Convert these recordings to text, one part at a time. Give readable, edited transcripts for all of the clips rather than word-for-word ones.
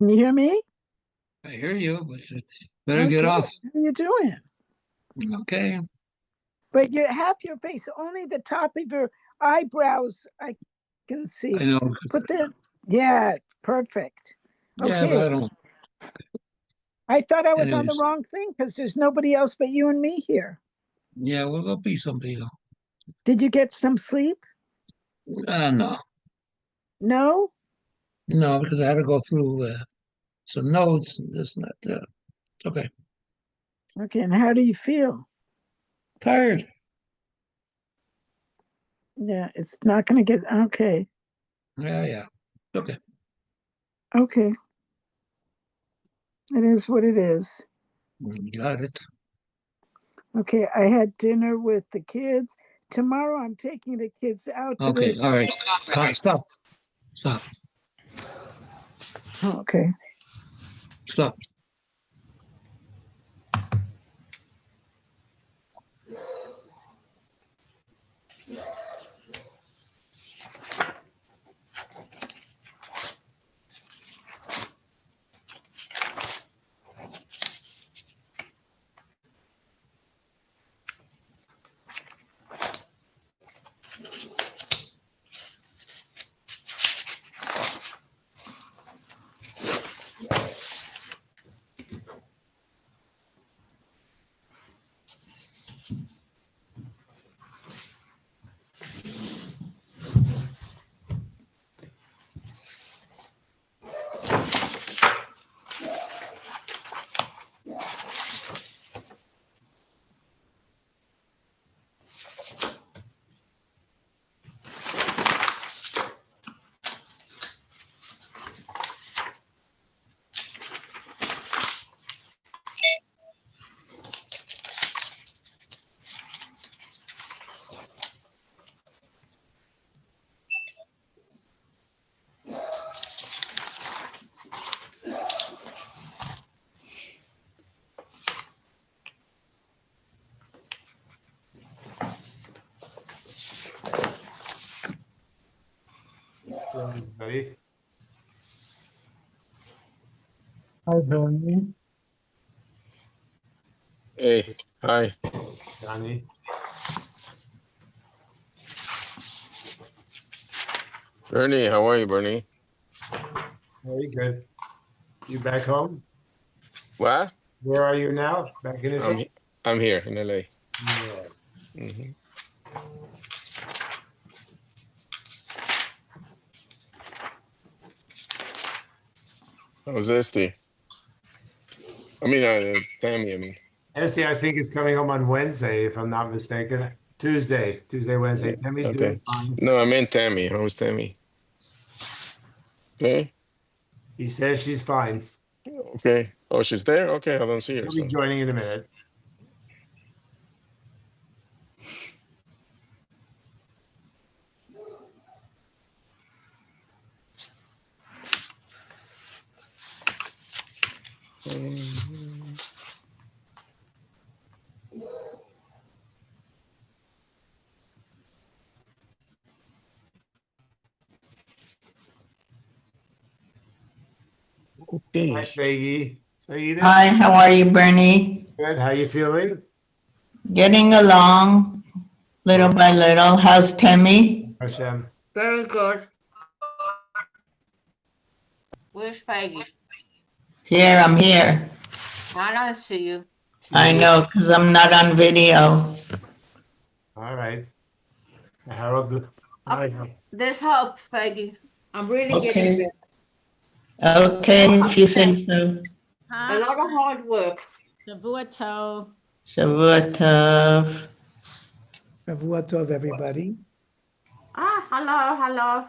Can you hear me? I hear you, but you better get Okay. off. How are you doing? Okay. But you have your face, only the top of your eyebrows I can I see. know. Put the, yeah, perfect. Yeah, but Okay. I don't. I thought I was on the Anyways, wrong thing because there's nobody else but you and me here. yeah, well, there'll be some people. Did you get some sleep? No, No? no, because I had to go through some notes and this and that. It's okay. Okay. And how do you feel? Tired. Yeah, it's not going to get, okay. Yeah, yeah. It's okay. Okay. It is what it is. You got it. Okay. I had dinner with the kids. Tomorrow I'm taking the kids out to Okay. All this. right. Stop. Stop. Okay. Stop. Hello, everybody. Hi, Bernie. Hey, hi, Johnny. Bernie. How are you, Bernie? Very good. You back home? What? Where are you now? Back in the I'm city? he- I'm here in LA. Yeah. hmm How's Esty? Tammy. Esty, I think is coming home on Wednesday, if I'm not mistaken. Tuesday, Wednesday. Yeah. Tammy's doing Okay. fine. No, I meant Tammy. How's Tammy? Okay. He says she's fine. Okay. Oh, she's there. Okay, I don't see her. She'll be So. joining in a minute. Mhm. Hi, Okay. Peggy. Saida, Hi, how are you, Bernie? good. How you feeling? Getting along little Well, by little. How's Temmie? Hashem. Very good. Where's Faggy? Here, I'm here. I don't see you. She's I with. know, because I'm not on video. All right. Harold. Up, there's hope, Faggy. I'm really getting Okay. there. Okay, if you say so. A lot of hard work. Shavua Tov. Shavua Tov. Shavua Tov, everybody. Hello.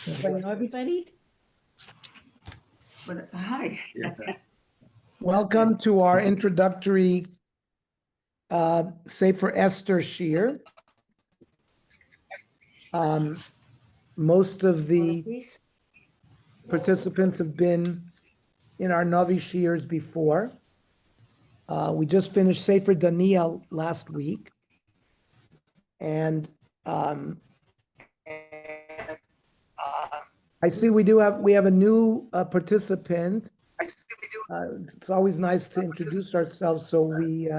Everybody know everybody? But, hi. Welcome to our introductory Sefer Esther Shir. Most of the Peace. participants have been in our Navi Shirs before. We just finished Sefer Daniel last week. And I see we have a new participant. It's always nice to introduce ourselves so we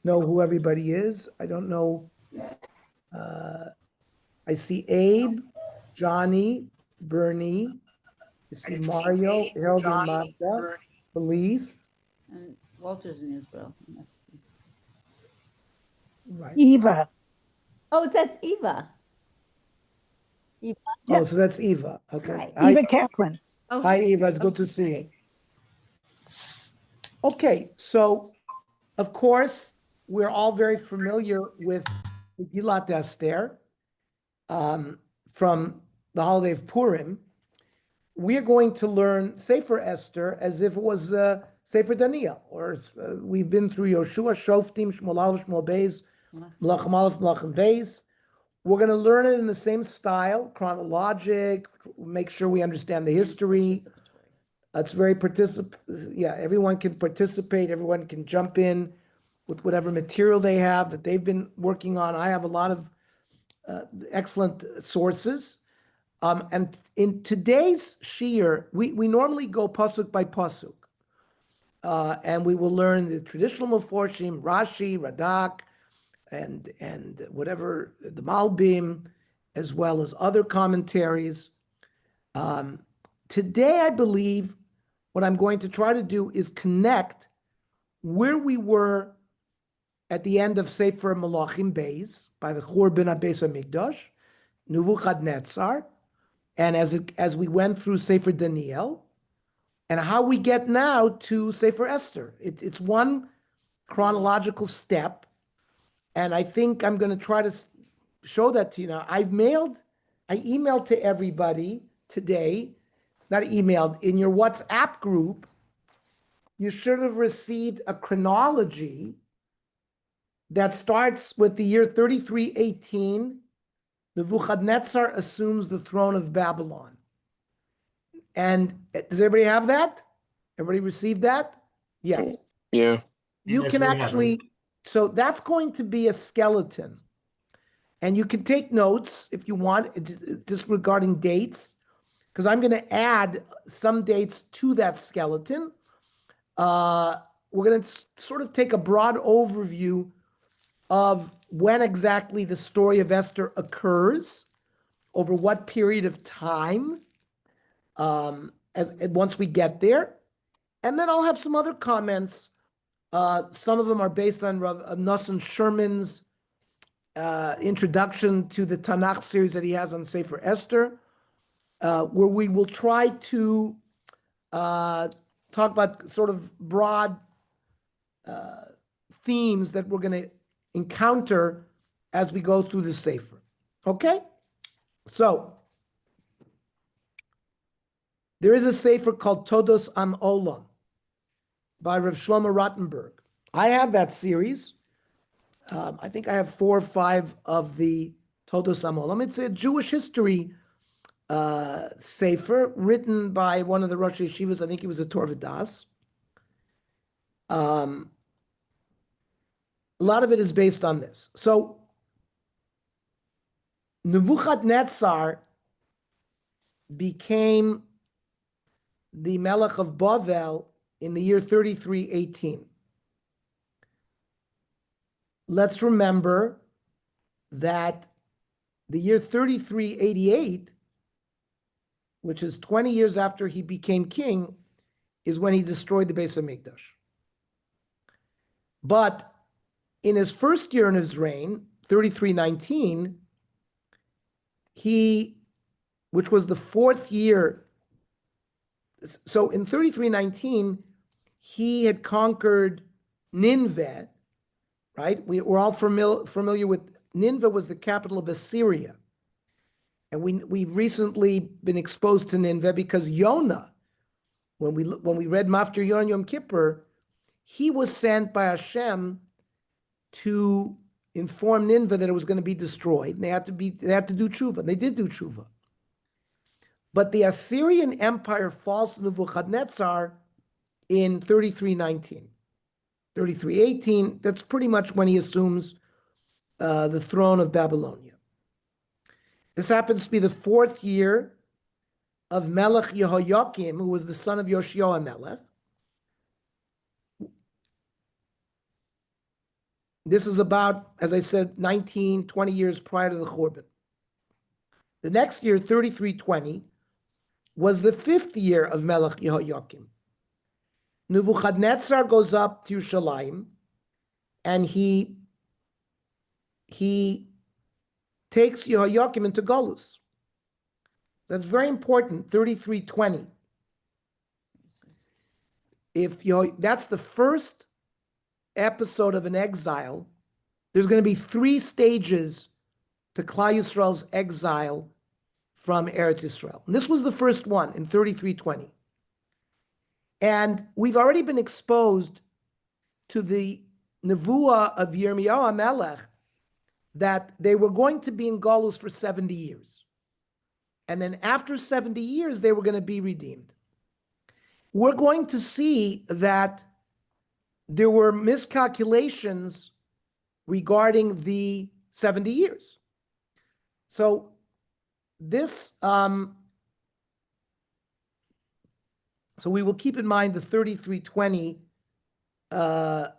know who everybody is. I don't know. I see Abe, Johnny, Bernie. I see Mario, Harold, and Magda, Felice. And Walter's in Israel. Right. Eva. Oh, that's Eva. Eva. Oh, so that's Eva. Okay. Right. Hi, Eva Kaplan. Oh, hi, Eva. It's good to see you. Okay, so of course, we're all very familiar with Megillat Esther from the holiday of Purim. We're going to learn Sefer Esther as if it was Sefer Daniel, or we've been through Yoshua, Shoftim, Shmuel Aleph, Shmuel Beis, Melachim Aleph, Melachim Beis. We're going to learn it in the same style, chronologic, make sure we understand the history. It's very yeah, everyone can participate, everyone can jump in with whatever material they have that they've been working on. I have a lot of excellent sources. And in today's shiur, we normally go pasuk by pasuk. And we will learn the traditional Meforshim, Rashi, Radak, and whatever, the Malbim, as well as other commentaries. Today, I believe what I'm going to try to do is connect where we were at the end of Sefer Malachim Beis by the Churban HaBeis HaMikdash, Nebuchadnezzar, and as we went through Sefer Daniel, and how we get now to Sefer Esther. It's one chronological step, and I think I'm going to try to show that to you now. I emailed to everybody today, not emailed, in your WhatsApp group, you should have received a chronology that starts with the year 3318. Nebuchadnezzar assumes the throne of Babylon. And does everybody have that? Everybody received that? Yes. Yeah. You Yes, can we have it. actually, so that's going to be a skeleton. And you can take notes if you want, just regarding dates, because I'm going to add some dates to that skeleton. We're going to sort of take a broad overview of when exactly the story of Esther occurs, over what period of time, once we get there. And then I'll have some other comments. Some of them are based on Rav Nosson Sherman's introduction to the Tanakh series that he has on Sefer Esther, where we will try to talk about sort of broad themes that we're going to encounter as we go through the Sefer. Okay? So, there is a Sefer called Todos Am Olam by Rav Shlomo Rottenberg. I have that series. I think I have 4 or 5 of the Todos Am Olam. It's a Jewish history Sefer written by one of the Rosh Yeshivas. I think he was a Torah Das. A lot of it is based on this. So, Nebuchadnezzar became the Melech of Bavel in the year 3318. Let's remember that the year 3388, which is 20 years after he became king, is when he destroyed the Beis HaMikdash. But in his first year in his reign, 3319, which was the 4th year, so in 3319, he had conquered Nineveh, right? We're all familiar with Nineveh was the capital of Assyria. And we've recently been exposed to Nineveh because Yonah, when we read Maftir Yonah Yom Kippur, he was sent by Hashem to inform Nineveh that it was going to be destroyed. And they had to do tshuva. And they did do tshuva. But the Assyrian Empire falls to Nebuchadnezzar in 3319. 3318, that's pretty much when he assumes the throne of Babylonia. This happens to be the 4th year of Melech Yehoyakim, who was the son of Yoshio Melech. This is about, as I said, 19, 20 years prior to the Churban. The next year, 3320, was the 5th year of Melech Yehoyakim. Nebuchadnezzar goes up to Yerushalayim, and he takes Yehoyakim into Golus. That's very important, 3320. That's the first episode of an exile. There's going to be 3 stages to Klal Yisrael's exile from Eretz Yisrael. And this was the first one in 3320. And we've already been exposed to the nevuah of Yirmiyahu HaMelech that they were going to be in Golus for 70 years. And then after 70 years, they were going to be redeemed. We're going to see that there were miscalculations regarding the 70 years. So this, so we will keep in mind the 3320 that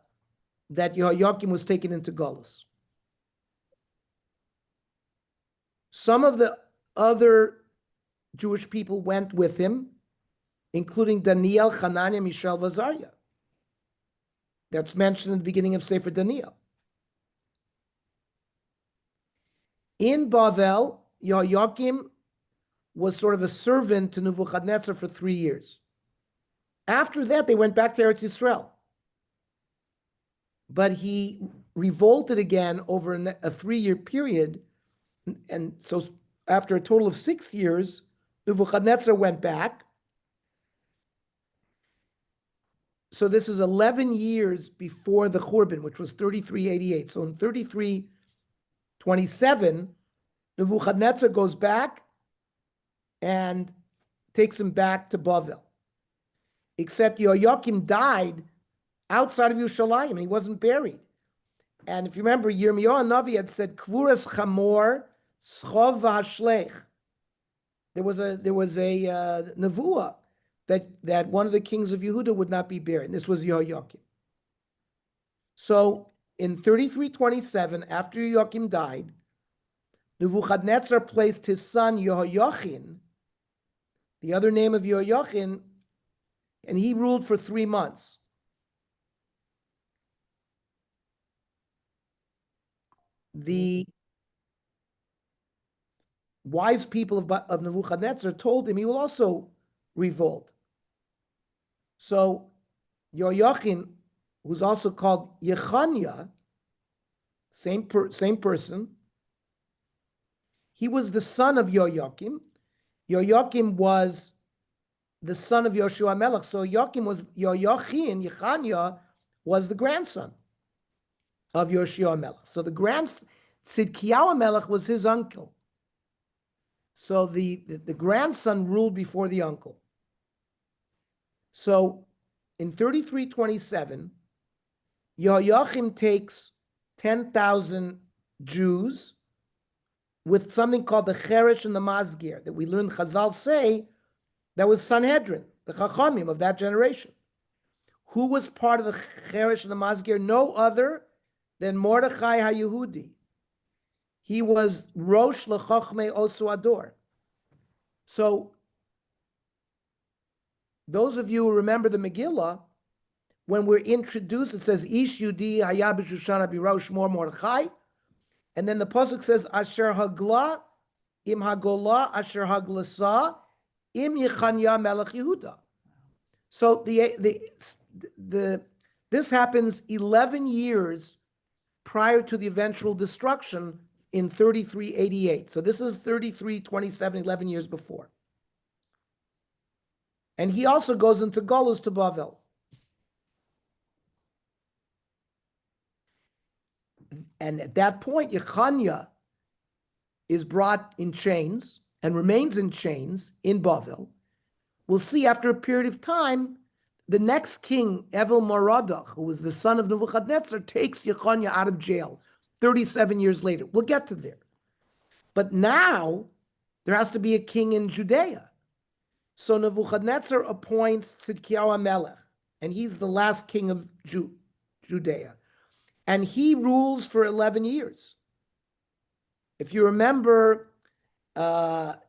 Yehoyakim was taken into Golus. Some of the other Jewish people went with him, including Daniel, Hananiah, Mishael, Azariah. That's mentioned in the beginning of Sefer Daniel. In Bavel, Yehoyakim was sort of a servant to Nebuchadnezzar for 3 years. After that, they went back to Eretz Yisrael. But he revolted again over a 3-year period. And so after a total of 6 years, Nebuchadnezzar went back. So this is 11 years before the Churban, which was 3388. So in 3327, Nebuchadnezzar goes back and takes him back to Bavel. Except Yehoyakim died outside of Yerushalayim, and he wasn't buried. And if you remember, Yirmiyahu Navi had said, "Kvuras chamor schov v'hashlech." There was a nevuah that one of the kings of Yehuda would not be buried. And this was Yehoyakim. So in 3327, after Yehoyakim died, Nebuchadnezzar placed his son Yehoyachin, the other name of Yehoyachin, and he ruled for 3 months. The wise people of Nebuchadnezzar told him he will also revolt. So Yehoyachin, who's also called Yechaniah, same person, he was the son of Yehoyakim. Yehoyakim was the son of Yoshua Melech. So Yehoyachin, Yechaniah, was the grandson of Yoshua Melech. So the Tzidkiyahu Melech was his uncle. So the grandson ruled before the uncle. So in 3327, Yehoyachim takes 10,000 Jews with something called the Cheresh and the Mazgir that we learned Chazal say that was Sanhedrin, the Chachamim of that generation. Who was part of the Cheresh and the Mazgir? No other than Mordechai HaYehudi. He was Rosh L'Chochmei Osu Ador. So those of you who remember the Megillah, when we're introduced, it says, Ish Yudi Hayab Shoshana Birosh Mor Mordechai. And then the pasuk says, Asher Hagla Im Hagola Asher Haglasa Im Yechanya Melech Yehuda. So this happens 11 years prior to the eventual destruction in 3388. So this is 3327, 11 years before. And he also goes into Golus to Bavel. And at that point, Yechanya is brought in chains and remains in chains in Bavel. We'll see after a period of time, the next king, Evel Merodach, who was the son of Nebuchadnezzar, takes Yechanya out of jail 37 years later. We'll get to there. But now, there has to be a king in Judea. So Nebuchadnezzar appoints Tzidkiyahu Melech, and he's the last king of Judea. And he rules for 11 years. If you remember,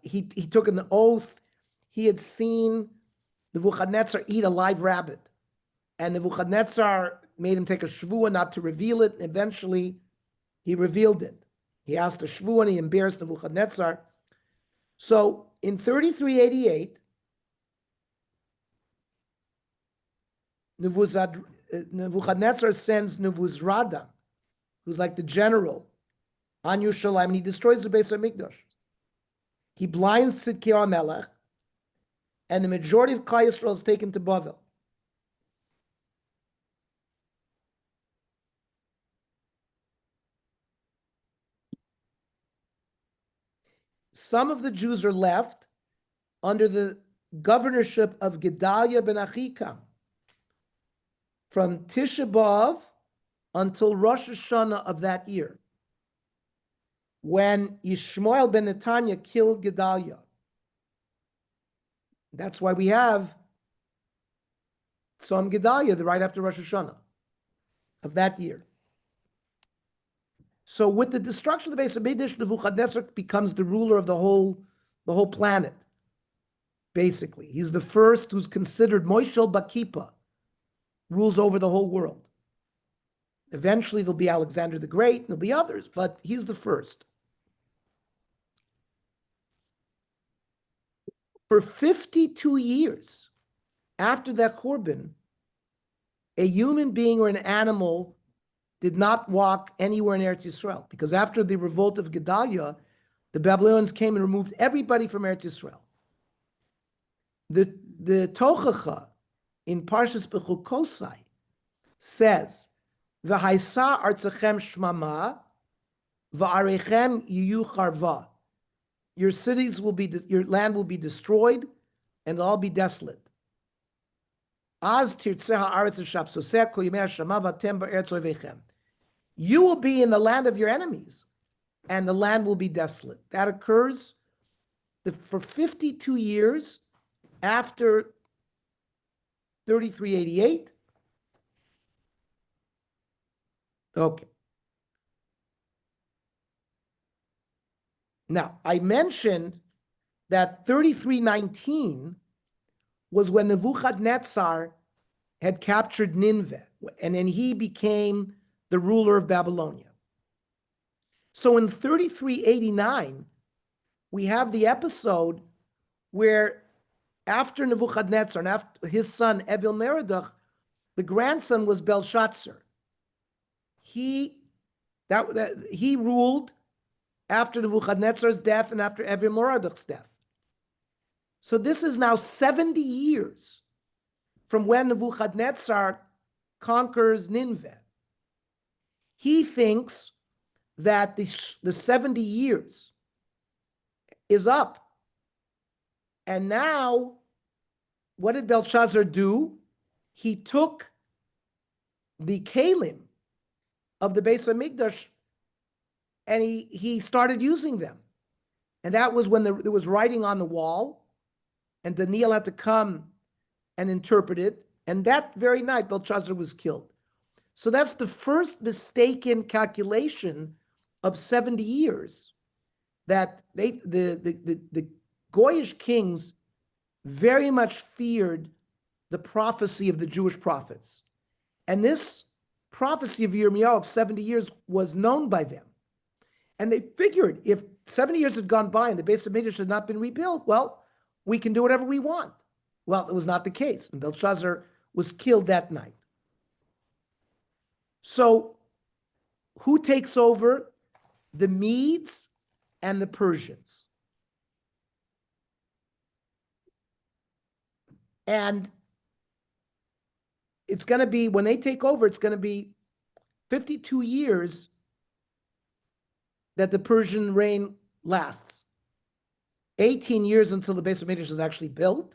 he took an oath. He had seen Nebuchadnezzar eat a live rabbit. And Nebuchadnezzar made him take a shvuah not to reveal it. And eventually, he revealed it. He asked a shvuah and he embarrassed Nebuchadnezzar. So in 3388, Nebuchadnezzar sends Nebuzaradan, who's like the general, on Yerushalayim, and he destroys the Beis HaMikdash. He blinds Tzidkiyahu Melech, and the majority of Klal Yisrael is taken to Bavel. Some of the Jews are left under the governorship of Gedaliah ben Achikam from Tisha B'Av until Rosh Hashanah of that year, when Yishmael ben Netanya killed Gedaliah. That's why we have Tzom Gedaliah, the right after Rosh Hashanah of that year. So with the destruction of the Beis HaMikdash, Nebuchadnezzar becomes the ruler of the whole planet. Basically, he's the first who's considered Moishel Bakipa, rules over the whole world. Eventually, there'll be Alexander the Great, and there'll be others, but he's the first. For 52 years after that Churban, a human being or an animal did not walk anywhere in Eretz Yisrael, because after the revolt of Gedaliah, the Babylonians came and removed everybody from Eretz Yisrael. The Tochacha in Parshas Bechukosai says, "V'haisa artzachem shmama, v'arechem yiyu charva." Your cities will be, your land will be destroyed, and it'll all be desolate. Az tirtzeh haaretz shapsoseh kol yimei hashama v'atem ba'eretz oivechem. You will be in the land of your enemies, and the land will be desolate. That occurs for 52 years after 3388. Okay. Now, I mentioned that 3319 was when Nebuchadnezzar had captured Nineveh, and then he became the ruler of Babylonia. So in 3389, we have the episode where after Nebuchadnezzar and after his son Evil-Merodach, the grandson was Belshazzar. He ruled after Nebuchadnezzar's death and after Evil-Merodach's death. So this is now 70 years from when Nebuchadnezzar conquers Nineveh. He thinks that the 70 years is up. And now, what did Belshazzar do? He took the kalim of the Beis HaMikdash and he started using them. And that was when there was writing on the wall, and Daniel had to come and interpret it. And that very night, Belshazzar was killed. So that's the first mistaken calculation of 70 years that the Goyish kings very much feared the prophecy of the Jewish prophets. And this prophecy of Yirmiyahu of 70 years was known by them. And they figured if 70 years had gone by and the Beis HaMikdash had not been rebuilt, well, we can do whatever we want. Well, it was not the case. And Belshazzar was killed that night. So who takes over? The Medes and the Persians. And it's going to be, when they take over, it's going to be 52 years that the Persian reign lasts. 18 years until the Beis HaMikdash is actually built,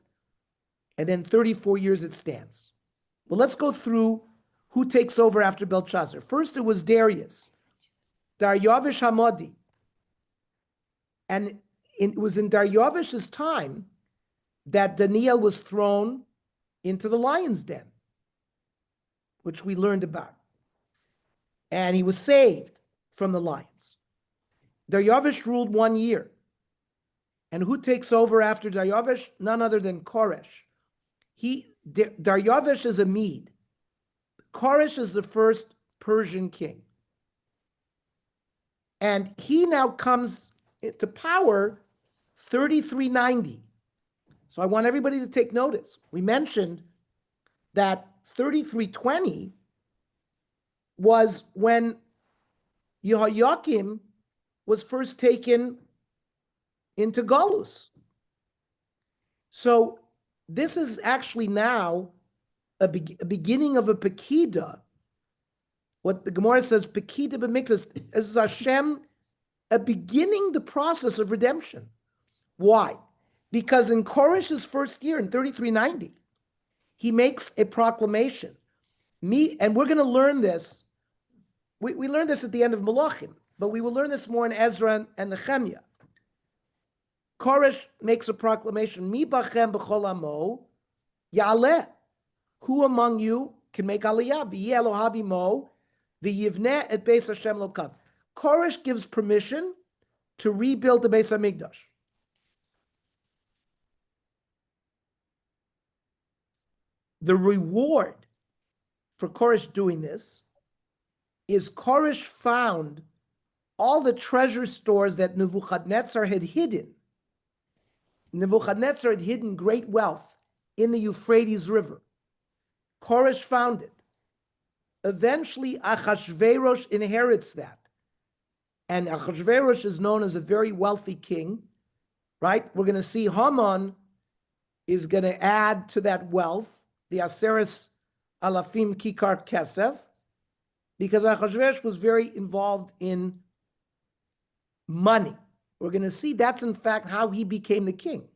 and then 34 years it stands. Well, let's go through who takes over after Belshazzar. First, it was Darius, Daryavish Hamadi. And it was in Daryavish's time that Daniel was thrown into the lion's den, which we learned about. And he was saved from the lions. Daryavish ruled 1 year. And who takes over after Daryavish? None other than Koresh. Daryavish is a Mede. Koresh is the first Persian king. And he now comes to power 3390. So I want everybody to take notice. We mentioned that 3320 was when Yehoiakim was first taken into Galus. So this is actually now a beginning of a Pekida. What the Gemara says, Pekida b'mikdas, is Hashem beginning the process of redemption. Why? Because in Koresh's first year, in 3390, he makes a proclamation. And we're going to learn this. We learned this at the end of Malachim, but we will learn this more in Ezra and Nehemiah. Koresh makes a proclamation, Mi bachem b'chol amo ya'aleh. Who among you can make aliyah? V'yeh Elohavi mo v'yivneh et Beis Hashem lokav. Koresh gives permission to rebuild the Beis HaMikdash. The reward for Koresh doing this is Koresh found all the treasure stores that Nebuchadnezzar had hidden. Nebuchadnezzar had hidden great wealth in the Euphrates River. Koresh found it. Eventually, Achashverosh inherits that. And Achashverosh is known as a very wealthy king, right? We're going to see Haman is going to add to that wealth, the Aseres Alafim Kikar Kesef, because Achashverosh was very involved in money. We're going to see that's in fact how he became the king.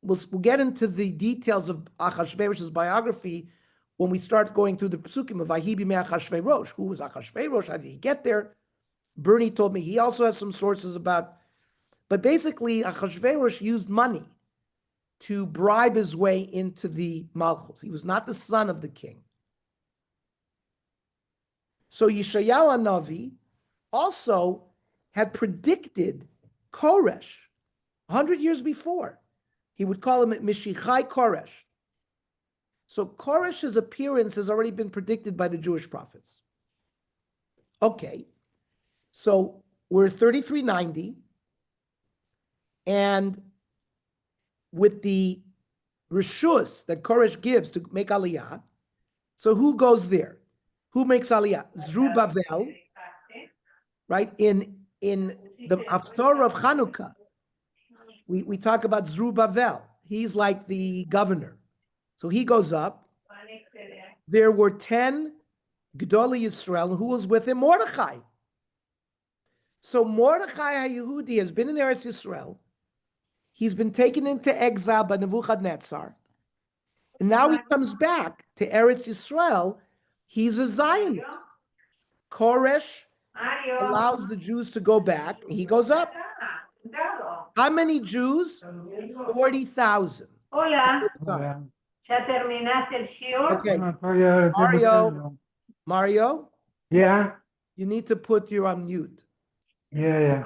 We'll get into the details of Achashverosh's biography when we start going through the psukim of Vahibi me Achashverosh. Who was Achashverosh? How did he get there? Bernie told me he also has some sources about, but basically Achashverosh used money to bribe his way into the Malchus. He was not the son of the king. So Yeshayahu Navi also had predicted Koresh 100 years before. He would call him Mishichai Koresh. So Koresh's appearance has already been predicted by the Jewish prophets. Okay, so we're 3390, and with the rishus that Koresh gives to make aliyah, so who goes there? Who makes aliyah? Zerubbabel, right? In the Haftarah of Chanukah, we talk about Zerubbabel. He's like the governor. So he goes up. There were 10 Gedolei Yisrael. Who was with him? Mordechai. So Mordechai HaYehudi has been in Eretz Yisrael. He's been taken into exile by Nebuchadnezzar. And now he comes back to Eretz Yisrael. He's a Zionist. Koresh allows the Jews to go back. He goes up. How many Jews? 40,000. Hola, This time. ¿ya terminaste el shiur? Okay, Mario, Yeah, you need to put you on mute. yeah.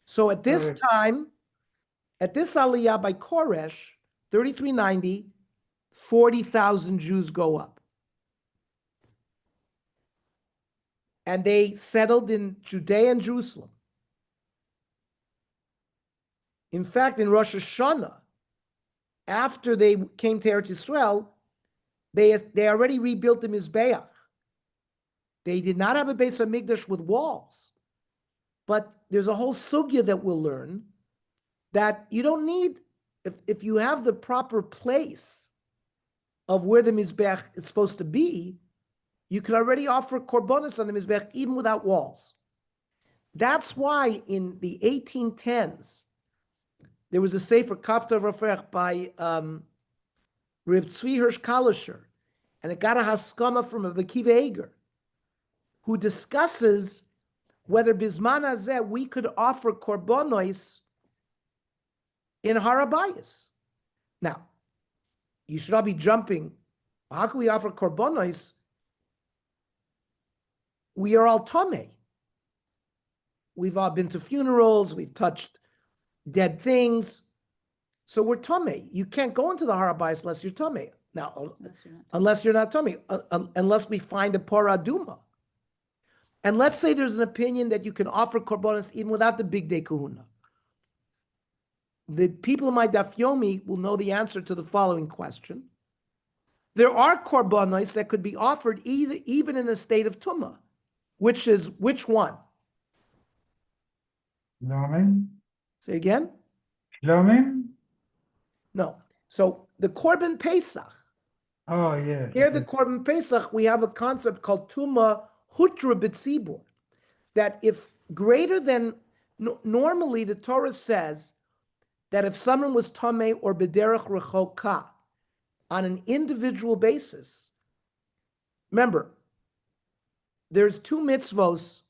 So at this Sorry. time, at this aliyah by Koresh, 3390, 40,000 Jews go up. And they settled in Judea and Jerusalem. In fact, in Rosh Hashanah, after they came to Eretz Yisrael, they already rebuilt the Mizbeach. They did not have a Beis HaMikdash with walls. But there's a whole sugya that we'll learn that you don't need, if you have the proper place of where the Mizbeach is supposed to be, you can already offer korbanos on the Mizbeach even without walls. That's why in the 1810s, there was a Sefer Kafta Rafech by Rav Tzvi Hirsch Kalischer, and it got a haskama from a Akiva Eger, who discusses whether Bisman Hazeh we could offer korbanos in Harabayas. Now, you should not be jumping. How can we offer korbanos? We are all tamei. We've all been to funerals. We've touched dead things. So we're tamei. You can't go into the Harabayas unless you're tamei. Now, unless you're not tamei, unless we find a paraduma. And let's say there's an opinion that you can offer korbanos even without the big day kahuna. The people in my daf yomi will know the answer to the following question. There are korbanos that could be offered even in a state of tumah, which one? Shlomim? Say again? Shlomim? No. So the korban pesach. Oh, yes. Here, the korban pesach, we have a concept called tumah hutra b'tzibur, that if greater than normally the Torah says that if someone was tamei or b'derech rechoka on an individual basis, remember, there's two mitzvos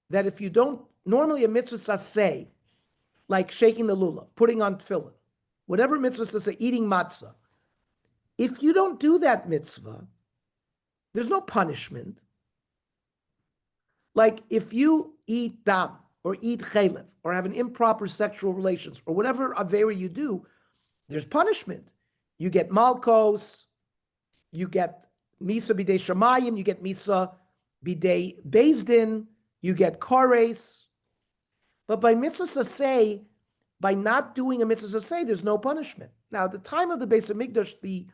that if you don't, normally a mitzvah saseh, like shaking the lulav, putting on tefillin, whatever mitzvah saseh, eating matzah, if you don't do that mitzvah, there's no punishment. Like if you eat dam, or eat chaylev, or have an improper sexual relations, or whatever avera you do, there's punishment. You get malkos, you get misa bidei shamayim, you get misa bidei bezdin, you get kores. But by mitzvah saseh, by not doing a mitzvah saseh, there's no punishment. Now, at the time of the Beis Hamikdash, the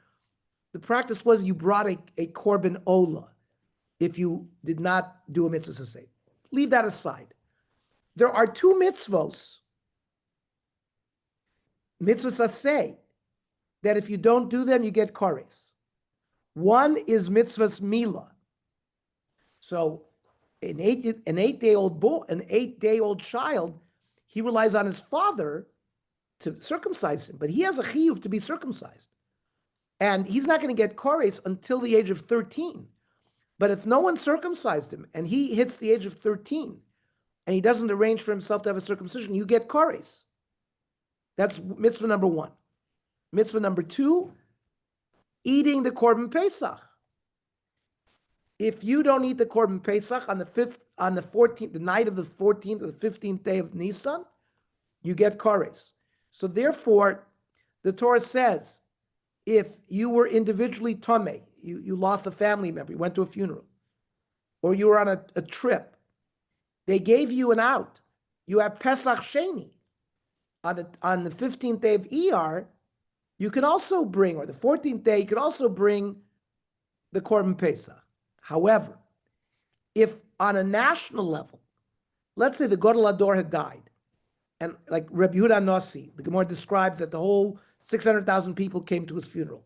practice was you brought a korban ola if you did not do a mitzvah saseh. Leave that aside. There are two mitzvos, mitzvahs saseh, that if you don't do them, you get kores. One is mitzvahs mila. So an 8-day-old child, he relies on his father to circumcise him, but he has a chiyuv to be circumcised. And he's not going to get kores until the age of 13. But if no one circumcised him and he hits the age of 13, and he doesn't arrange for himself to have a circumcision, you get kores. That's mitzvah number one. Mitzvah number two, eating the korban pesach. If you don't eat the korban pesach on the 14th, the night of the 14th or the 15th day of Nisan, you get kores. So therefore, the Torah says, if you were individually tamei, you lost a family member, you went to a funeral, or you were on a trip, they gave you an out. You have Pesach Sheni. On the 15th day of Iyar, you can also bring, or the 14th day, you can also bring the Korban Pesach. However, if on a national level, let's say the Gadol Hador had died, and like Reb Yehuda Nossi, the Gemara describes that the whole 600,000 people came to his funeral.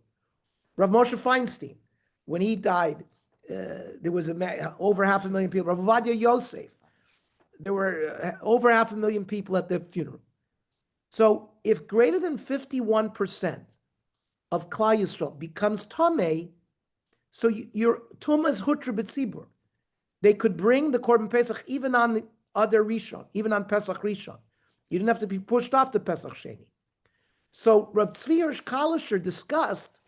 Rav Moshe Feinstein, when he died, there was over 500,000 people. Rav Ovadia Yosef, there were over 500,000 people at the funeral. So if greater than 51% of Klal Yisrael becomes tamei, so your tumah is hutra b'tzibur. They could bring the korban pesach even on the other rishon, even on Pesach rishon. You didn't have to be pushed off the Pesach sheni. So Rav Tzvi Hirsch Kalisher discussed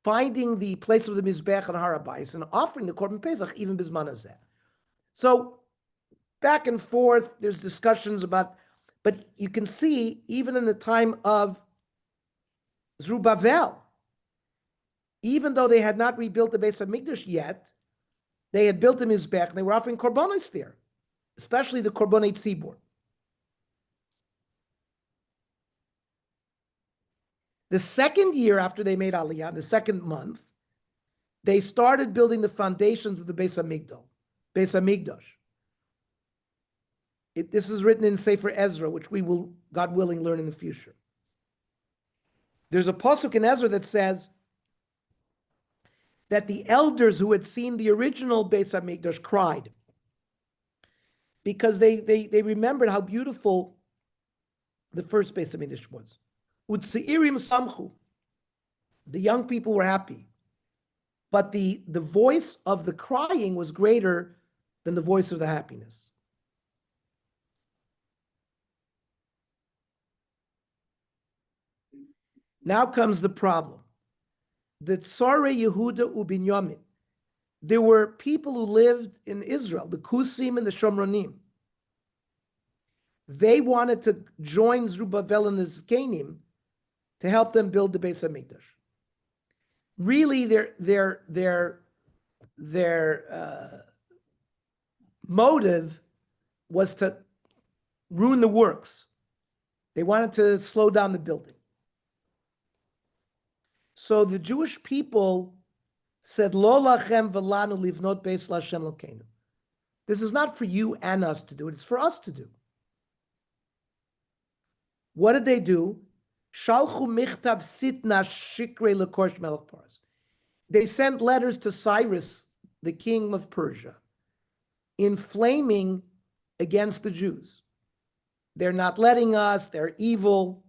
finding the place of the mizbech and harabayis and offering the korban pesach even bisman hazeh. So back and forth, there's discussions about, but you can see even in the time of Zerubbabel, even though they had not rebuilt the Beis Hamikdash yet, they had built the mizbech and they were offering korbanos there, especially the korbanei tzibur. The second year after they made Aliyah, the second month, they started building the foundations of the Beis Hamikdash. This is written in Sefer Ezra, which we will, God willing, learn in the future. There's a pasuk in Ezra that says that the elders who had seen the original Beis Hamikdash cried because they remembered how beautiful the first Beis Hamikdash was. Utseirim samchu. The young people were happy, but the voice of the crying was greater than the voice of the happiness. Now comes the problem. The Tsare Yehuda Ubinyamin. There were people who lived in Israel, the Kusim and the Shomronim. They wanted to join Zerubbabel and the Zkenim to help them build the Beis Hamikdash. Really, their motive was to ruin the works. They wanted to slow down the building. So the Jewish people said, Lo lachem v'lanu livnot beis l'Hashem Elokeinu. This is not for you and us to do it, it's for us to do. What did they do? Shalchu michtav sitna shikre lekorsh melech Pars. They sent letters to Cyrus, the king of Persia, inflaming against the Jews. They're not letting us, they're evil,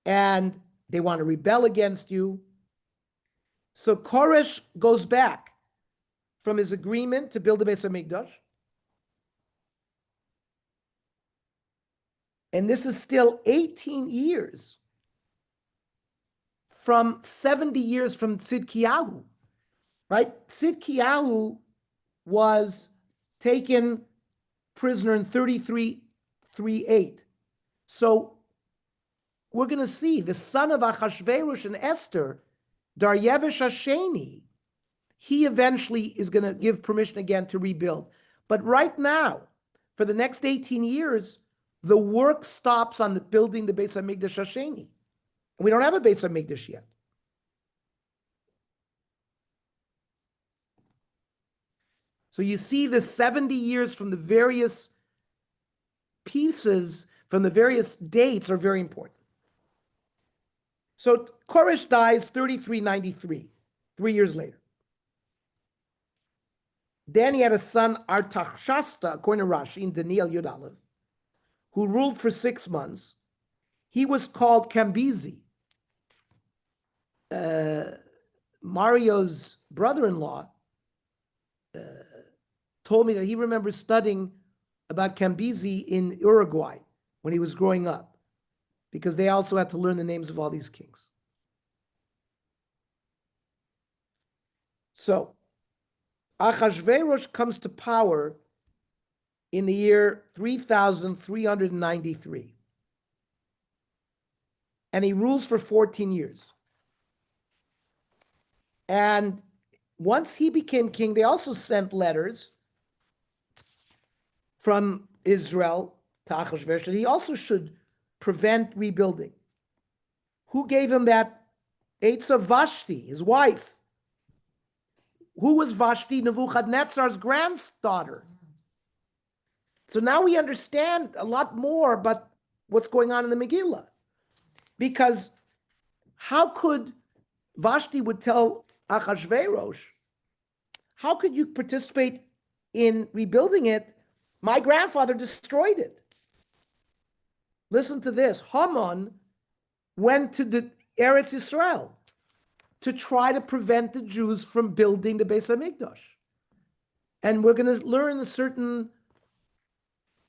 and they want to rebel against you. So Koresh goes back from his agreement to build the Beis Hamikdash. And this is still 18 years from 70 years from Tzidkiyahu, right? Tzidkiyahu was taken prisoner in 33-38. So we're going to see the son of Achashverosh and Esther, Daryevish Hasheni, he eventually is going to give permission again to rebuild. But right now, for the next 18 years, the work stops on the building the Beis Hamikdash Hasheni. And we don't have a Beis Hamikdash yet. So you see the 70 years from the various pieces, from the various dates are very important. So Koresh dies 3393, 3 years later. Then he had a son, Artaxshasta, according to Rashi, in Daniel Yud Aleph, who ruled for 6 months. He was called Cambyse. Mario's brother-in-law told me that he remembers studying about Cambyse in Uruguay when he was growing up, because they also had to learn the names of all these kings. So, Achashverosh comes to power in the year 3393. And he rules for 14 years. And once he became king, they also sent letters from Israel to Achashverosh that he also should prevent rebuilding. Who gave him that? Eitzah Vashti, his wife. Who was Vashti? Nebuchadnezzar's granddaughter. So now we understand a lot more about what's going on in the Megillah. Because how could Vashti would tell Achashverosh, how could you participate in rebuilding it? My grandfather destroyed it. Listen to this. Haman went to the Eretz Yisrael to try to prevent the Jews from building the Beis Hamikdash. And we're going to learn a certain,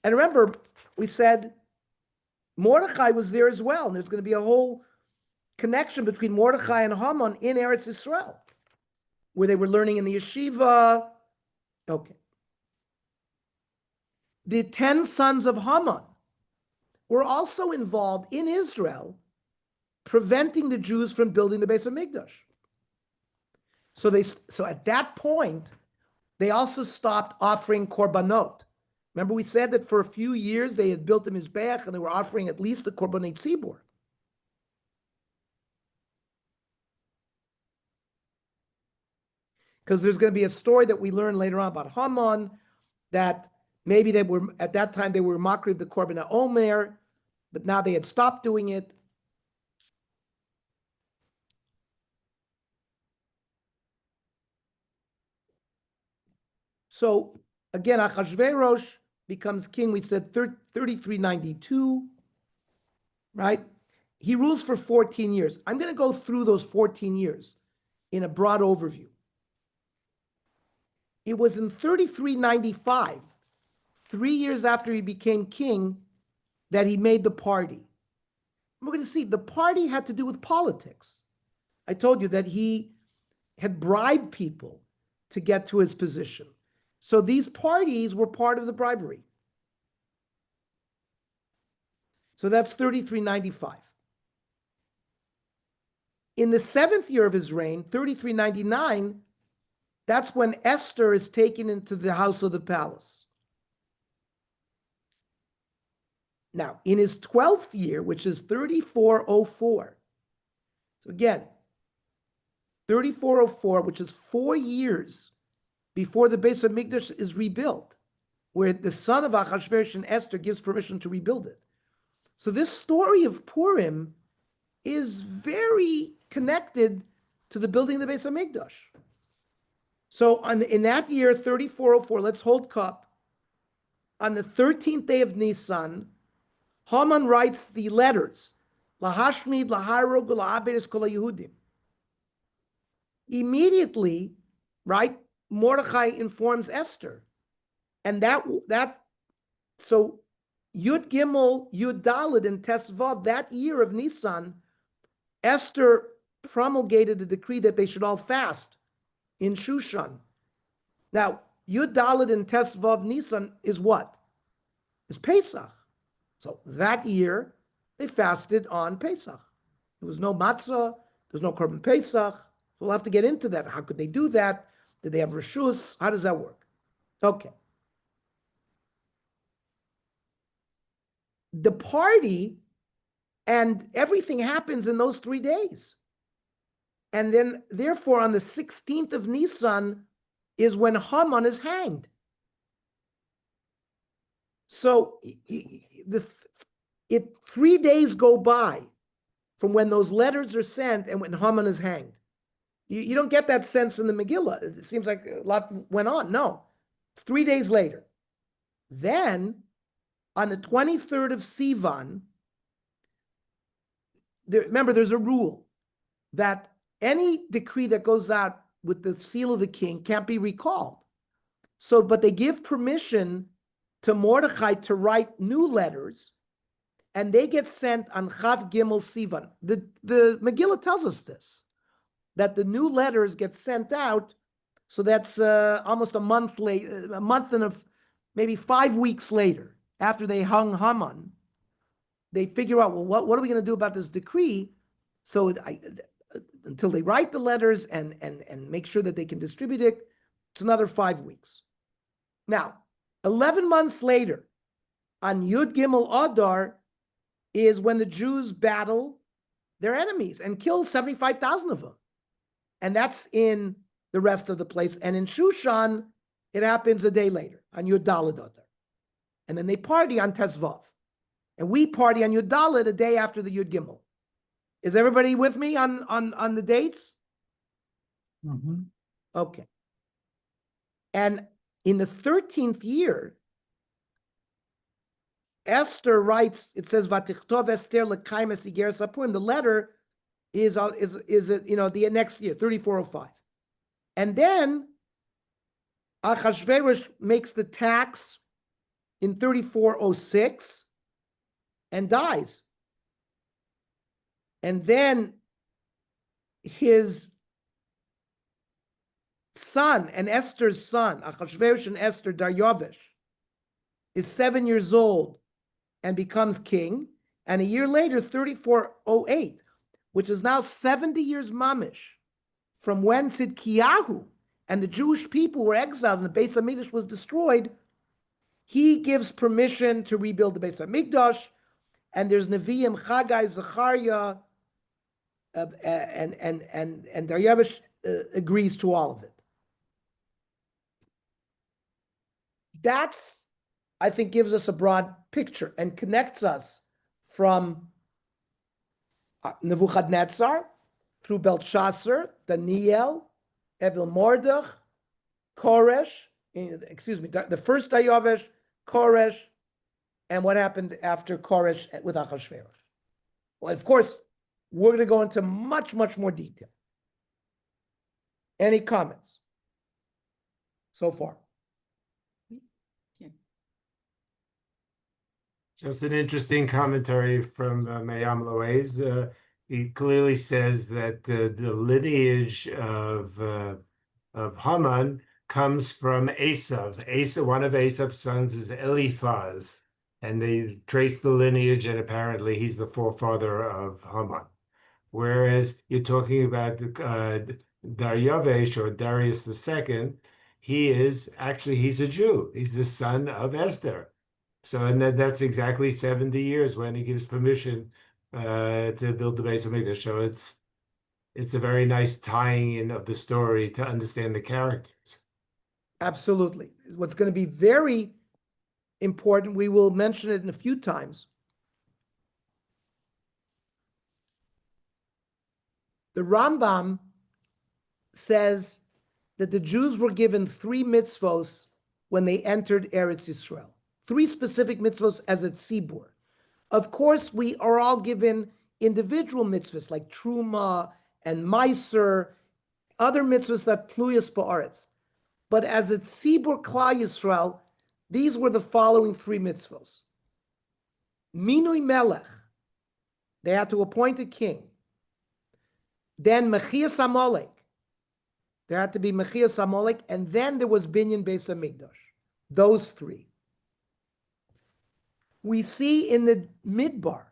and remember, we said Mordechai was there as well, and there's going to be a whole connection between Mordechai and Haman in Eretz Yisrael, where they were learning in the yeshiva. Okay. The 10 sons of Haman were also involved in Israel, preventing the Jews from building the Beis Hamikdash. So at that point, they also stopped offering korbanot. Remember, we said that for a few years they had built the Mizbeach and they were offering at least the korbanot tzibur. Because there's going to be a story that we learn later on about Haman, that maybe they were, at that time, they were mockery of the korban omer, but now they had stopped doing it. So again, Achashverosh becomes king. We said 3392, right? He rules for 14 years. I'm going to go through those 14 years in a broad overview. It was in 3395, 3 years after he became king, that he made the party. we're going to see the party had to do with politics. I told you that he had bribed people to get to his position. So these parties were part of the bribery. So that's 3395. In the 7th year of his reign, 3399, that's when Esther is taken into the house of the palace. Now, in his 12th year, which is 3404, so again, 3404, which is 4 years before the base of Mikdash is rebuilt, where the son of Achashverosh and Esther gives permission to rebuild it. So this story of Purim is very connected to the building of the base of Mikdash. So in that year, 3404, let's hold cup. On the 13th day of Nisan, Haman writes the letters, Lahashmid, Laharog, Lahaberes Kol Yehudim. Immediately, right, Mordechai informs Esther. And so Yud Gimel, Yud Daled, and Tesvav, that year of Nisan, Esther promulgated a decree that they should all fast in Shushan. Now, Yud Daled and Tesvav Nisan is what? Is Pesach. So that year, they fasted on Pesach. There was no matzah, there was no korban Pesach. We'll have to get into that. How could they do that? Did they have reshus? How does that work? Okay. The party and everything happens in those 3 days. And then, therefore, on the 16th of Nisan is when Haman is hanged. So 3 days go by from when those letters are sent and when Haman is hanged. You don't get that sense in the Megillah. It seems like a lot went on. No, 3 days later. Then, on the 23rd of Sivan, remember, there's a rule that any decree that goes out with the seal of the king can't be recalled. So, but they give permission to Mordechai to write new letters, and they get sent on Chav Gimel Sivan. The Megillah tells us this, that the new letters get sent out, so that's almost a month and maybe 5 weeks later, after they hung Haman. They figure out, well, what are we going to do about this decree? So until they write the letters and make sure that they can distribute it, it's another 5 weeks. Now, 11 months later, on Yud Gimel Adar, is when the Jews battle their enemies and kill 75,000 of them. And that's in the rest of the place. And in Shushan, it happens a day later, on Yud Daled Adar. And then they party on Tesvav. And we party on Yud Daled a day after the Yud Gimel. Is everybody with me on the dates? Mhm. Okay. And in the 13th year, Esther writes, it says, Vatichtov Esther l'kaim es igeres hapurim. The letter is the next year, 3405. And then Achashverosh makes the tax in 3406 and dies. And then his son and Esther's son, Achashverosh and Esther, Daryavish, is 7 years old and becomes king. And a year later, 3408, which is now 70 years mamish from when Tzidkiyahu and the Jewish people were exiled and the Beis HaMikdash was destroyed, he gives permission to rebuild the Beis HaMikdash. And there's Nevi'im, Chagai, Zechariah, and Daryavish agrees to all of it. That's, I think, gives us a broad picture and connects us from Nebuchadnezzar through Belshazzar, Daniel, Evil Mordech, Koresh, the first Daryavish, Koresh, and what happened after Koresh with Achashverosh. Well, of course, we're going to go into much, much more detail. Any comments so far? Just an interesting commentary from Mayam Loaiz. He clearly says that the lineage of Haman comes from Esav. Esav, one of Esav's sons is Eliphaz, and they trace the lineage, and apparently he's the forefather of Haman. Whereas you're talking about Daryavesh or Darius II, he's a Jew. He's the son of Esther. So, and that's exactly 70 years when he gives permission to build the Beis Hamikdash. So it's a very nice tying in of the story to understand the characters. Absolutely. What's going to be very important, we will mention it in a few times. The Rambam says that the Jews were given 3 mitzvos when they entered Eretz Yisrael. 3 specific mitzvos as a tzibur. Of course, we are all given individual mitzvahs like Truma and Meiser, other mitzvahs that tluyas ba'aretz. But as a tzibur Klal Yisrael, these were the following 3 mitzvos. Minui melech, they had to appoint a king. Then Mechias Amalek, there had to be Mechias Amalek, and then there was Binyan Beis Hamikdash. Those 3. We see in the Midbar,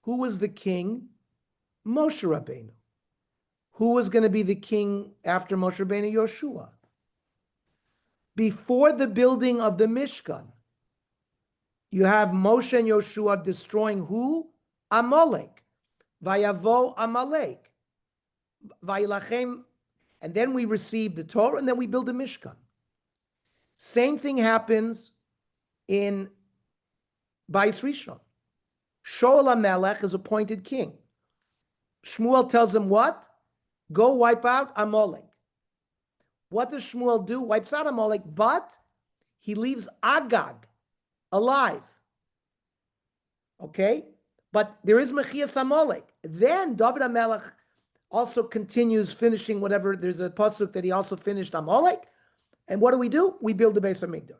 who was the king? Moshe Rabbeinu. Who was going to be the king after Moshe Rabbeinu? Yoshua. Before the building of the Mishkan, you have Moshe and Yoshua destroying who? Amalek. Vayavo Amalek. Vayilachem. And then we receive the Torah, and then we build the Mishkan. Same thing happens in Bais Rishon. Shaul HaMelech is appointed king. Shmuel tells him what? Go wipe out Amalek. What does Shmuel do? Wipes out Amalek, but he leaves Agag alive. Okay? But there is Mechias Amalek. Then David HaMelech also continues finishing whatever. There's a pasuk that he also finished Amalek. And what do? We build the Beis Hamikdash.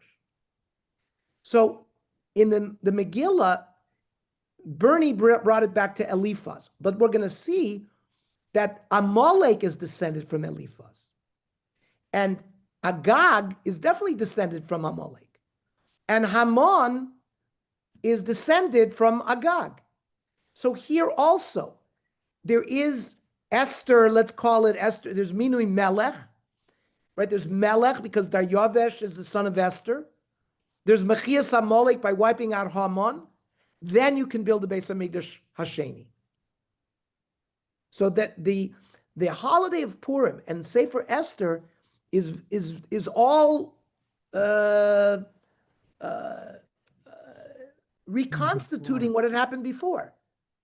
So in the Megillah, Bernie brought it back to Eliphaz. But we're going to see that Amalek is descended from Eliphaz. And Agag is definitely descended from Amalek. And Haman is descended from Agag. So here also, there is Esther, let's call it Esther. There's Minui Melech, right? There's Melech because Daryavesh is the son of Esther. There's Mechias Amalek by wiping out Haman. Then you can build the Beis Hamikdash Hasheni. So that the holiday of Purim and Sefer Esther is all reconstituting what had happened before.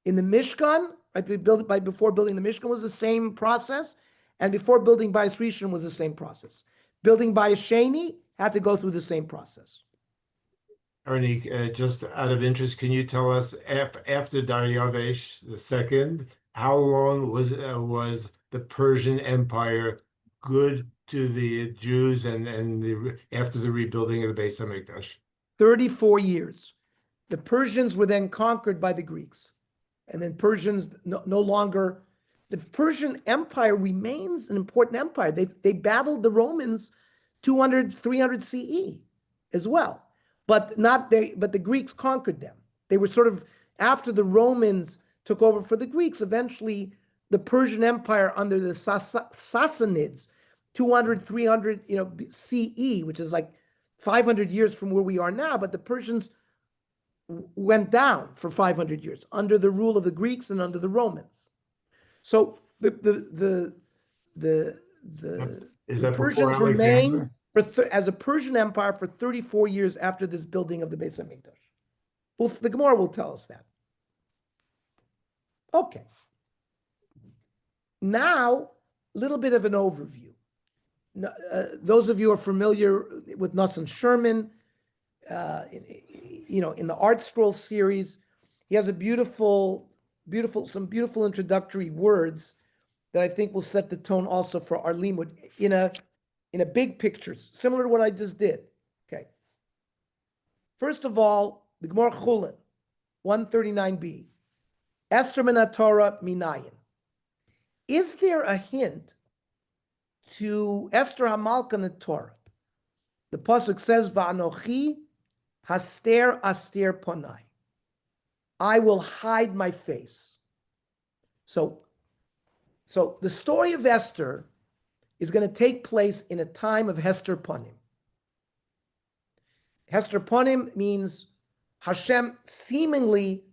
In the Mishkan, right, before building the Mishkan was the same process, and before building Bais Rishon was the same process. Building Bais Sheni had to go through the same process. Ernie, just out of interest, can you tell us after Daryavesh II, how long was the Persian Empire good to the Jews and after the rebuilding of the Beis Hamikdash? 34 years. The Persians were then conquered by the Greeks. And then Persians no longer, the Persian Empire remains an important empire. They battled the Romans 200, 300 CE as well. But the Greeks conquered them. They were sort of, after the Romans took over for the Greeks, eventually the Persian Empire under the Sassanids, 200, 300, CE, which is like 500 years from where we are now, but the Persians went down for 500 years under the rule of the Greeks and under the Romans. So the Is that before Persians Alexander? remained as a Persian empire for 34 years after this building of the Beis Hamikdash. The Gemara will tell us that. Okay. Now, a little bit of an overview. Those of you who are familiar with Nosson Sherman, in the Art Scroll series, he has a some beautiful introductory words that I think will set the tone also for our limud in a big picture, similar to what I just did. Okay. First of all, the Gemara Chulin, 139b. Esther min Torah minayin. Is there a hint to Esther Hamalka in the Torah? The pasuk says, "Va'anochi haster aster ponai." I will hide my face. So the story of Esther is going to take place in a time of Hester Panim. Hester Panim means Hashem seemingly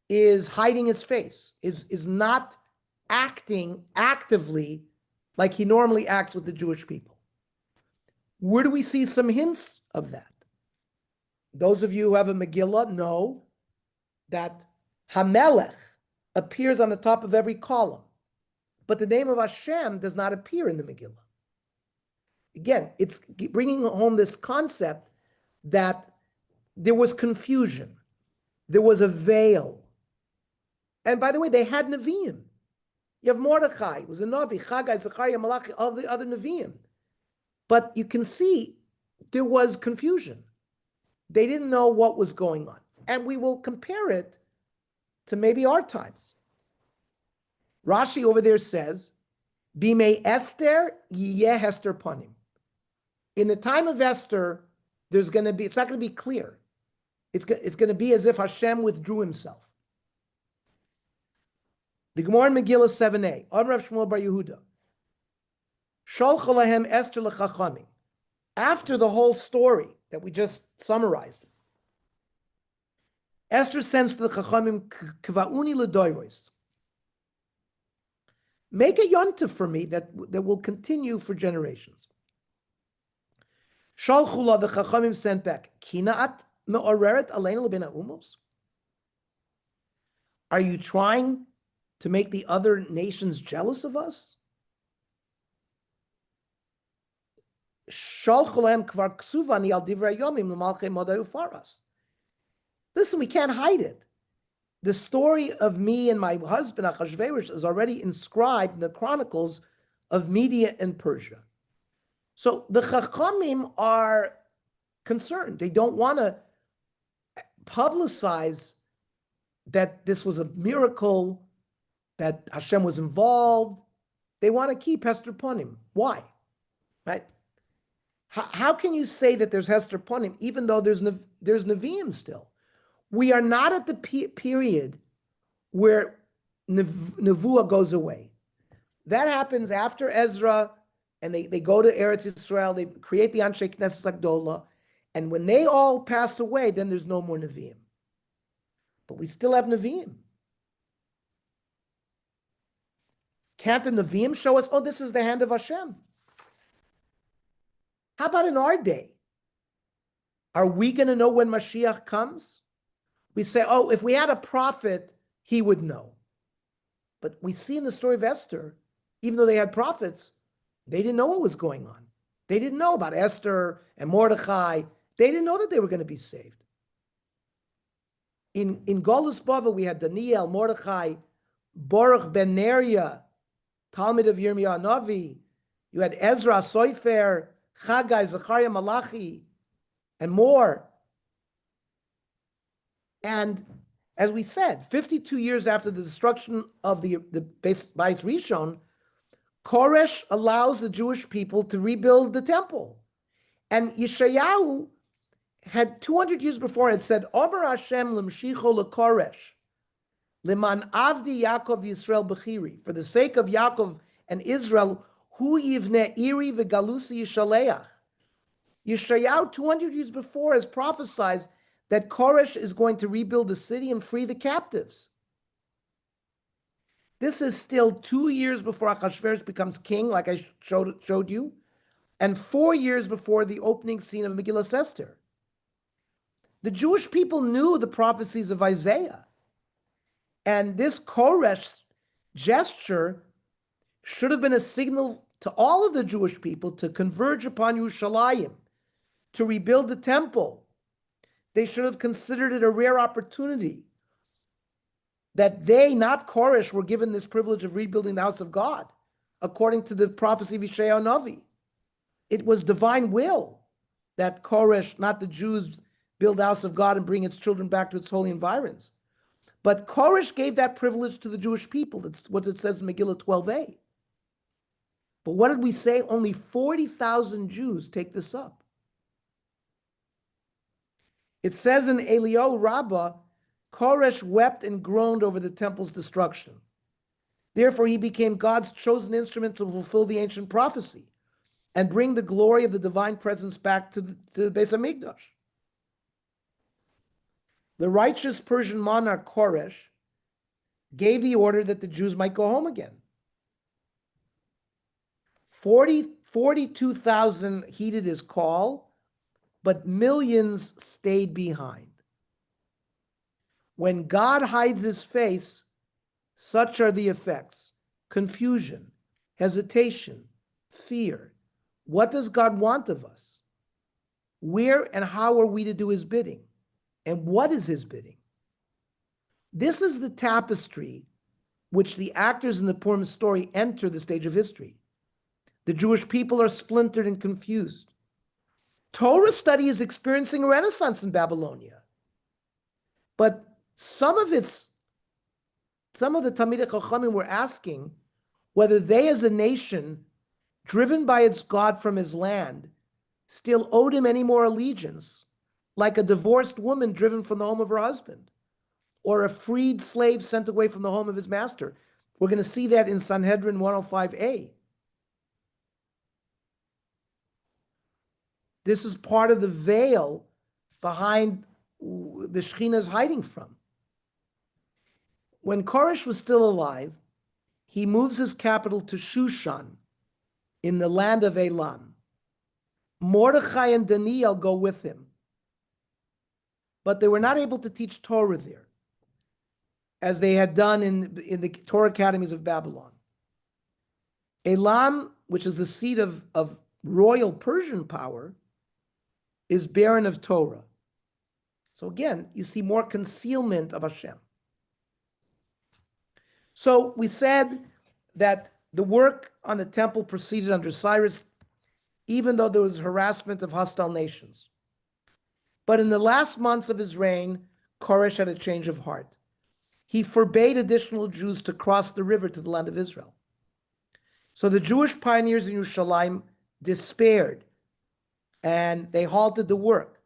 is hiding his face, is not acting actively like he normally acts with the Jewish people. Where do we see some hints of that? Those of you who have a Megillah know that Hamelech appears on the top of every column, but the name of Hashem does not appear in the Megillah. Again, it's bringing home this concept that there was confusion, there was a veil. And by the way, they had Nevi'im. You have Mordechai, who was a Navi, Chagai, Zechariah, Malachi, all the other Nevi'im. But you can see there was confusion. They didn't know what was going on. And we will compare it to maybe our times. Rashi over there says, Bimei Esther, yeh Hester Panim. In the time of Esther, it's not going to be clear. It's going to be as if Hashem withdrew himself. The Gemara in Megillah 7a, Rav Shmuel bar Yehuda, Sholcha lahem Esther lechachamim. After the whole story that we just summarized, Esther sends to the Chachamim, Kvauni ledoros. Make a yontif for me that will continue for generations. Shalchula, the Chachamim sent back, Kinaat me'oreret aleinu lebin ha'umos. Are you trying to make the other nations jealous of us? Shalchulahem kvar ksuvani al divrei yomim l'malchei modai ufaras. Listen, we can't hide it. The story of me and my husband Achashverosh is already inscribed in the chronicles of Media and Persia. So the Chachamim are concerned. They don't want to publicize that this was a miracle, that Hashem was involved. They want to keep Hester Panim. Why? Right? How can you say that there's Hester Panim even though there's Nevi'im still? We are not at the period where Nevuah goes away. That happens after Ezra, and they go to Eretz Yisrael, they create the Anshe Knesset Agdola, and when they all pass away, then there's no more Nevi'im. But we still have Nevi'im. Can't the Nevi'im show us, oh, this is the hand of Hashem? How about in our day? Are we going to know when Mashiach comes? We say, oh, if we had a prophet, he would know. But we see in the story of Esther, even though they had prophets, they didn't know what was going on. They didn't know about Esther and Mordechai. They didn't know that they were going to be saved. In Golus Bava, we had Daniel, Mordechai, Baruch ben Neriah, Talmud of Yirmiyah Navi. You had Ezra, Soifer, Chagai, Zechariah, Malachi, and more. And as we said, 52 years after the destruction of the Beis Rishon, Koresh allows the Jewish people to rebuild the temple. And Yeshayahu had 200 years before had said, Omer Hashem lemshicho leKoresh, leman avdi Yaakov Yisrael b'chiri, for the sake of Yaakov and Israel, hu yivne iri v'galusi yishaleach. Yeshayahu 200 years before has prophesied that Koresh is going to rebuild the city and free the captives. This is still 2 years before Achashverosh becomes king, like I showed you, and 4 years before the opening scene of Megillah Esther. The Jewish people knew the prophecies of Isaiah. And this Koresh gesture should have been a signal to all of the Jewish people to converge upon Yerushalayim, to rebuild the temple. They should have considered it a rare opportunity that they, not Koresh, were given this privilege of rebuilding the house of God, according to the prophecy of Yeshayahu Navi. It was divine will that Koresh, not the Jews, build the house of God and bring its children back to its holy environs. But Koresh gave that privilege to the Jewish people. That's what it says in Megillah 12a. But what did we say? Only 40,000 Jews take this up. It says in Eliyahu Rabbah, Koresh wept and groaned over the temple's destruction. Therefore, he became God's chosen instrument to fulfill the ancient prophecy and bring the glory of the divine presence back to the Beis Hamikdash. The righteous Persian monarch Koresh gave the order that the Jews might go home again. 42,000 heeded his call, but millions stayed behind. When God hides his face, such are the effects: confusion, hesitation, fear. What does God want of us? Where and how are we to do his bidding? And what is his bidding? This is the tapestry which the actors in the Purim story enter the stage of history. The Jewish people are splintered and confused. Torah study is experiencing a renaissance in Babylonia. But some of the Talmidei Chachamim were asking whether they as a nation, driven by its God from his land, still owed him any more allegiance, like a divorced woman driven from the home of her husband, or a freed slave sent away from the home of his master. We're going to see that in Sanhedrin 105a. This is part of the veil behind the Shekhinah is hiding from. When Koresh was still alive, he moves his capital to Shushan in the land of Elam. Mordechai and Daniel go with him, but they were not able to teach Torah there, as they had done in the Torah academies of Babylon. Elam, which is the seat of royal Persian power, is barren of Torah. So again, you see more concealment of Hashem. So we said that the work on the temple proceeded under Cyrus, even though there was harassment of hostile nations. But in the last months of his reign, Koresh had a change of heart. He forbade additional Jews to cross the river to the land of Israel. So the Jewish pioneers in Yerushalayim despaired, and they halted the work.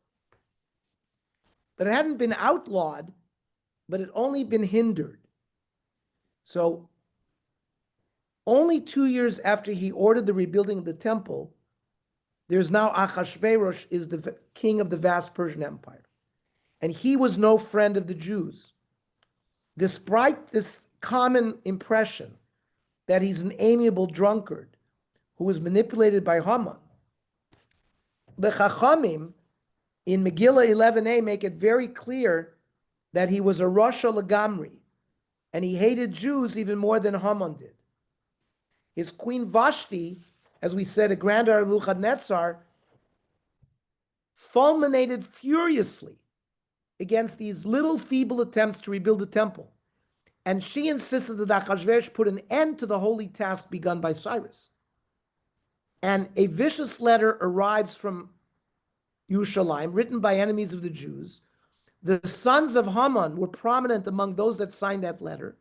But it hadn't been outlawed, but it only been hindered. So only 2 years after he ordered the rebuilding of the temple, there's now Achashverosh is the king of the vast Persian Empire. And he was no friend of the Jews. Despite this common impression that he's an amiable drunkard who was manipulated by Haman, the Chachamim in Megillah 11a make it very clear that he was a Rasha Lagamri, and he hated Jews even more than Haman did. His queen Vashti, as we said, a granddaughter of Nebuchadnezzar, fulminated furiously against these little feeble attempts to rebuild the temple. And she insisted that Achashverosh put an end to the holy task begun by Cyrus. And a vicious letter arrives from Yerushalayim, written by enemies of the Jews. The sons of Haman were prominent among those that signed that letter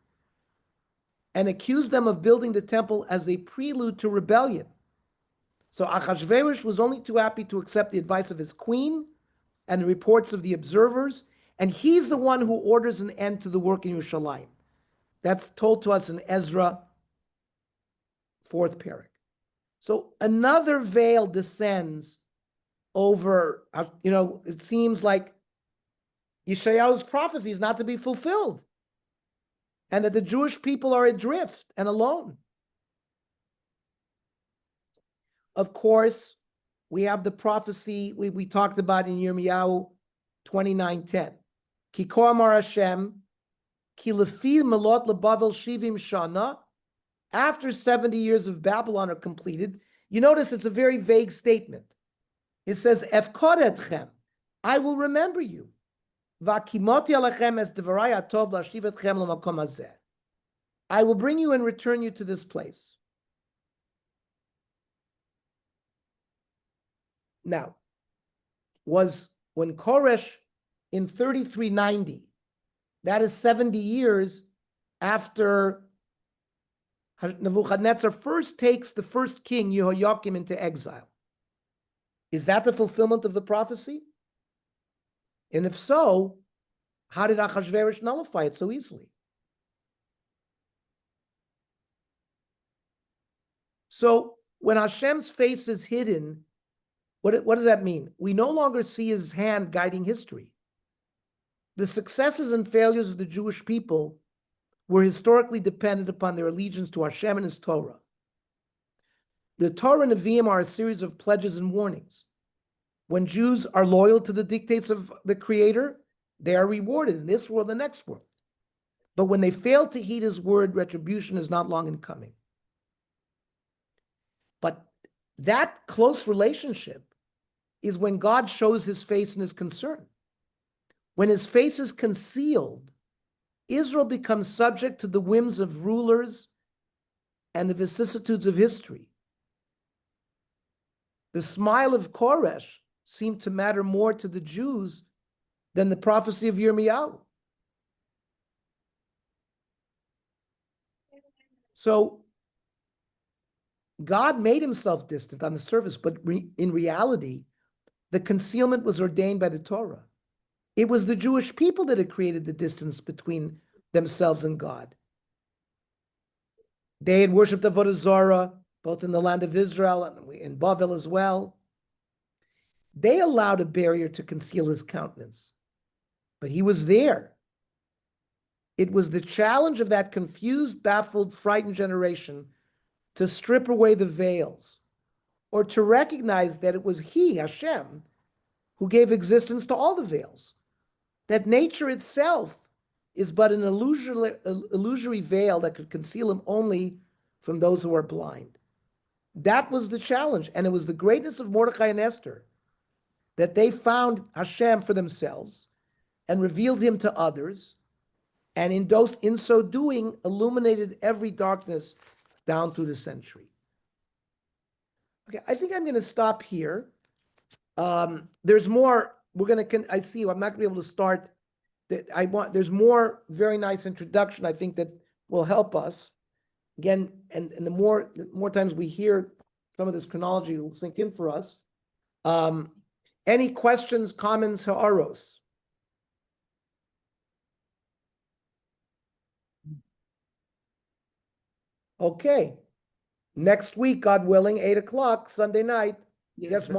and accused them of building the temple as a prelude to rebellion. So Achashverosh was only too happy to accept the advice of his queen and the reports of the observers, and he's the one who orders an end to the work in Yerushalayim. That's told to us in Ezra, 4th parak. So another veil descends over, it seems like Yeshayahu's prophecy is not to be fulfilled, and that the Jewish people are adrift and alone. Of course, we have the prophecy we talked about in Yirmiyahu 29:10. Ki ko amar Hashem, ki lefi melot lebavel shivim shana. After 70 years of Babylon are completed, you notice it's a very vague statement. It says, Efkod etchem, I will remember you. V'akimoti alechem es devarai atov lashiv etchem l'makom hazeh. I will bring you and return you to this place. Now, was when Koresh in 3390. That is 70 years after Nebuchadnezzar first takes the first king, Yehoiakim, into exile. Is that the fulfillment of the prophecy? And if so, how did Achashverosh nullify it so easily? So when Hashem's face is hidden, what does that mean? We no longer see his hand guiding history. The successes and failures of the Jewish people were historically dependent upon their allegiance to Hashem and his Torah. The Torah and Nevi'im are a series of pledges and warnings. When Jews are loyal to the dictates of the Creator, they are rewarded in this world and the next world. But when they fail to heed his word, retribution is not long in coming. But that close relationship is when God shows his face and his concern. When his face is concealed, Israel becomes subject to the whims of rulers and the vicissitudes of history. The smile of Koresh seemed to matter more to the Jews than the prophecy of Yirmiyahu. So God made himself distant on the surface, but in reality, the concealment was ordained by the Torah. It was the Jewish people that had created the distance between themselves and God. They had worshipped Avodah Zarah, both in the land of Israel and in Bavel as well. They allowed a barrier to conceal his countenance, but he was there. It was the challenge of that confused, baffled, frightened generation to strip away the veils, or to recognize that it was he, Hashem, who gave existence to all the veils, that nature itself is but an illusory veil that could conceal him only from those who are blind. That was the challenge, and it was the greatness of Mordechai and Esther that they found Hashem for themselves and revealed him to others, and in so doing, illuminated every darkness down through the century. Okay, I think I'm going to stop here. There's more. I see. I'm not going to be able to start. There's more very nice introduction, I think, that will help us. Again, and the more times we hear some of this chronology, it will sink in for us. Any questions, comments, ha'aros? Okay. Next week, God willing, 8 o'clock, Sunday night. Yes,